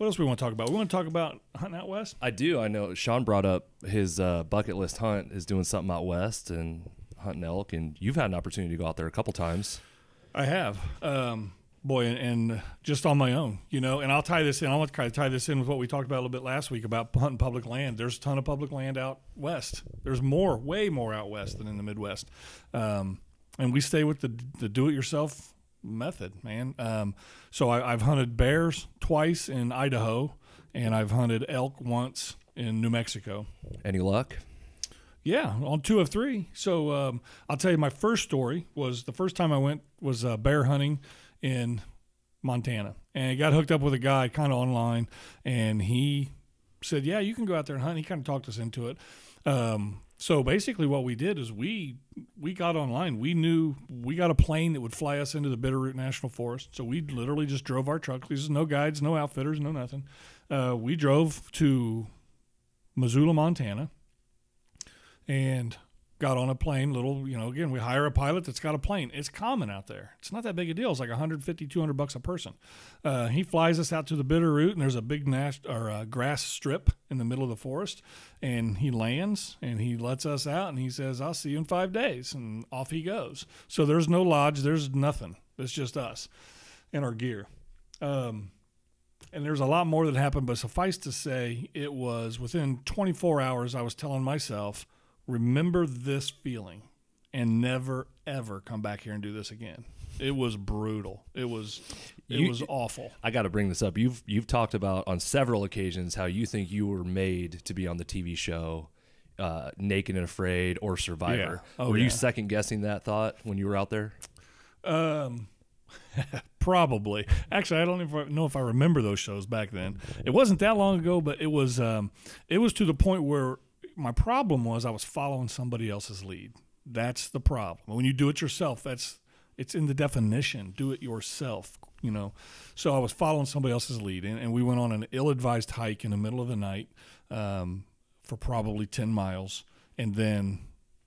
What else we want to talk about? We want to talk about hunting out west? I do. I know Sean brought up his bucket list hunt is doing something out west and hunting elk, and you've had an opportunity to go out there a couple times. I have. Boy, and just on my own, and I'll tie this in. I want to kind of tie this in with what we talked about a little bit last week about hunting public land. There's a ton of public land out west. There's way more out west than in the Midwest. And we stay with the do-it-yourself method, man. So I've hunted bears twice in Idaho, and I've hunted elk once in New Mexico. Any luck? Yeah, on 2 of 3. So I'll tell you, my first story was the first time I went was bear hunting in Montana, and I got hooked up with a guy kind of online, and he said, yeah, you can go out there and hunt. He kind of talked us into it. So basically what we did is we got online. We knew we got a plane that would fly us into the Bitterroot National Forest. So we literally just drove our truck. There's no guides, no outfitters, no nothing. We drove to Missoula, Montana, and got on a plane, again, we hire a pilot that's got a plane. It's common out there. It's not that big a deal. It's like $150, $200 a person. He flies us out to the Bitterroot, and there's a big grass strip in the middle of the forest, and he lands, and he lets us out, and he says, I'll see you in 5 days, and off he goes. So there's no lodge. There's nothing. It's just us and our gear. And there's a lot more that happened, but suffice to say, it was within 24 hours I was telling myself, remember this feeling and never, ever come back here and do this again. It was brutal. It was awful. I got to bring this up. You've talked about on several occasions how you think you were made to be on the TV show Naked and Afraid or Survivor. Yeah. Were you second guessing that thought when you were out there? Probably. Actually, I don't even know if I remember those shows back then. It wasn't that long ago, but it was to the point where my problem was I was following somebody else's lead. That's the problem. When you do it yourself, it's in the definition, do it yourself, So I was following somebody else's lead, and we went on an ill-advised hike in the middle of the night for probably 10 miles, and then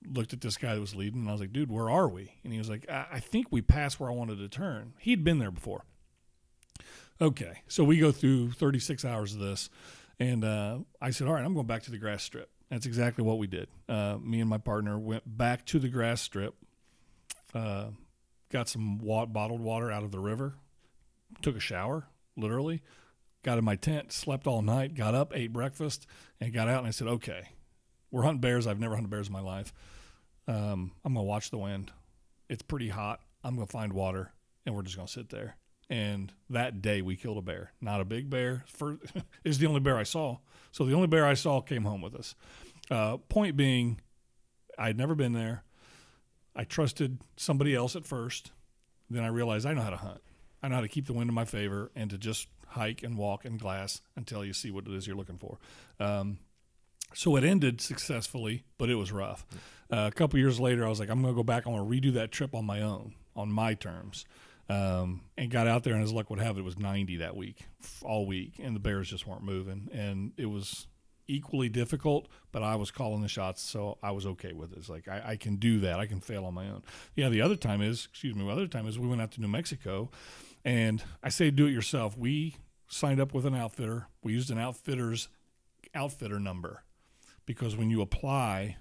looked at this guy that was leading, and I was like, dude, where are we? And he was like, I think we passed where I wanted to turn. He'd been there before. Okay, so we go through 36 hours of this, and I said, all right, I'm going back to the grass strip. That's exactly what we did. Me and my partner went back to the grass strip, got some bottled water out of the river, took a shower, literally, got in my tent, slept all night, got up, ate breakfast, and got out, and I said, okay, we're hunting bears. I've never hunted bears in my life. I'm going to watch the wind. It's pretty hot. I'm going to find water, and we're just going to sit there. And that day we killed a bear. Not a big bear. It's the only bear I saw. So the only bear I saw came home with us. Point being, I'd never been there. I trusted somebody else at first. Then I realized I know how to hunt. I know how to keep the wind in my favor and to just hike and walk and glass until you see what it is you're looking for. So it ended successfully, but it was rough. A couple years later, I was like, I'm going to go back. I'm going to redo that trip on my own, on my terms. And got out there, and as luck would have it, it was 90 that week, all week, and the bears just weren't moving. And it was equally difficult, but I was calling the shots, so I was okay with it. It's like, I can do that. I can fail on my own. Yeah, the other time is we went out to New Mexico, and I say do it yourself. We signed up with an outfitter. We used an outfitter number, because when you apply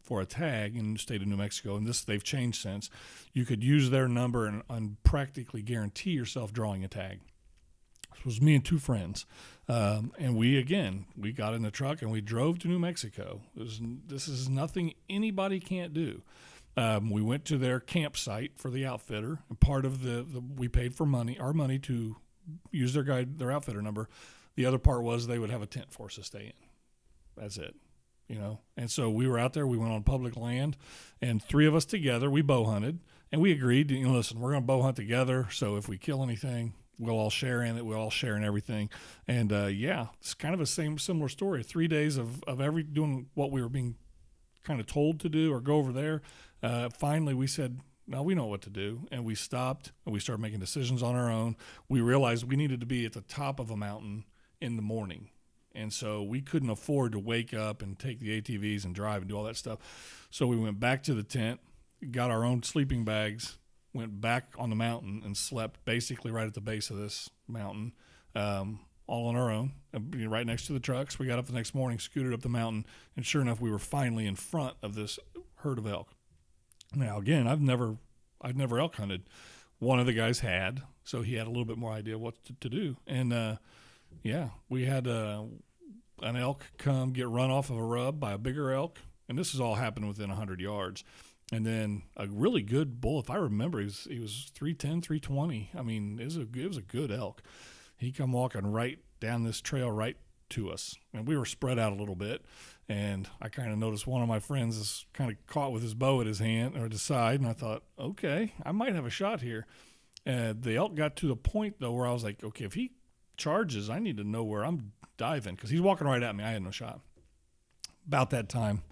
for a tag in the state of New Mexico, and this they've changed since, you could use their number and practically guarantee yourself drawing a tag. It was me and 2 friends, and we got in the truck and we drove to New Mexico. This is nothing anybody can't do. We went to their campsite for the outfitter, and part of we paid for our money to use their outfitter number. The other part was they would have a tent for us to stay in. That's it. And so we were out there, we went on public land, and 3 of us together, we bow hunted, and we agreed, listen, we're going to bow hunt together, so if we kill anything, we'll all share in it, we'll all share in everything. And it's kind of a similar story. 3 days of doing what we were being kind of told to do or go over there. Finally, we said, no, we know what to do, and we stopped, and we started making decisions on our own. We realized we needed to be at the top of a mountain in the morning. And so we couldn't afford to wake up and take the ATVs and drive and do all that stuff. So we went back to the tent, got our own sleeping bags, went back on the mountain and slept basically right at the base of this mountain. all on our own, right next to the trucks. We got up the next morning, scooted up the mountain, and sure enough, we were finally in front of this herd of elk. Now, again, I've never elk hunted. One of the guys had, so he had a little bit more idea what to do. And, we had an elk come get run off of a rub by a bigger elk, and this has all happened within 100 yards. And then a really good bull, if I remember, he was 310, 320. I mean, it was a good elk. He come walking right down this trail right to us, and we were spread out a little bit. And I kind of noticed one of my friends is kind of caught with his bow at his hand or at his side, and I thought, okay, I might have a shot here. The elk got to the point though where I was like, okay, if he charges, I need to know where I'm diving because he's walking right at me. I had no shot. About that time,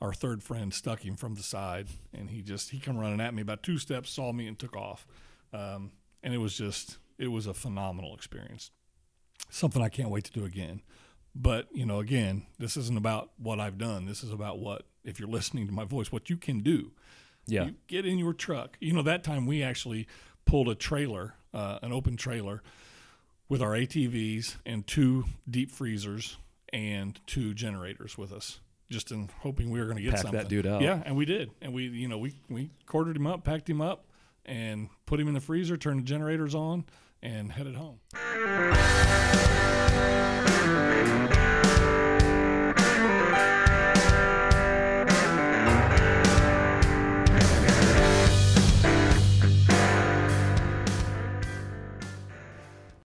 our third friend stuck him from the side, and he come running at me about 2 steps, saw me, and took off. And it was a phenomenal experience. Something I can't wait to do again. But, again, this isn't about what I've done. This is about what, if you're listening to my voice, what you can do. Yeah. You get in your truck. That time we actually pulled a trailer, an open trailer, with our ATVs and 2 deep freezers and 2 generators with us, just in hoping we were going to get Pack something. that dude out. Yeah, and we did. And we quartered him up, packed him up, and put him in the freezer, turned the generators on, and headed home.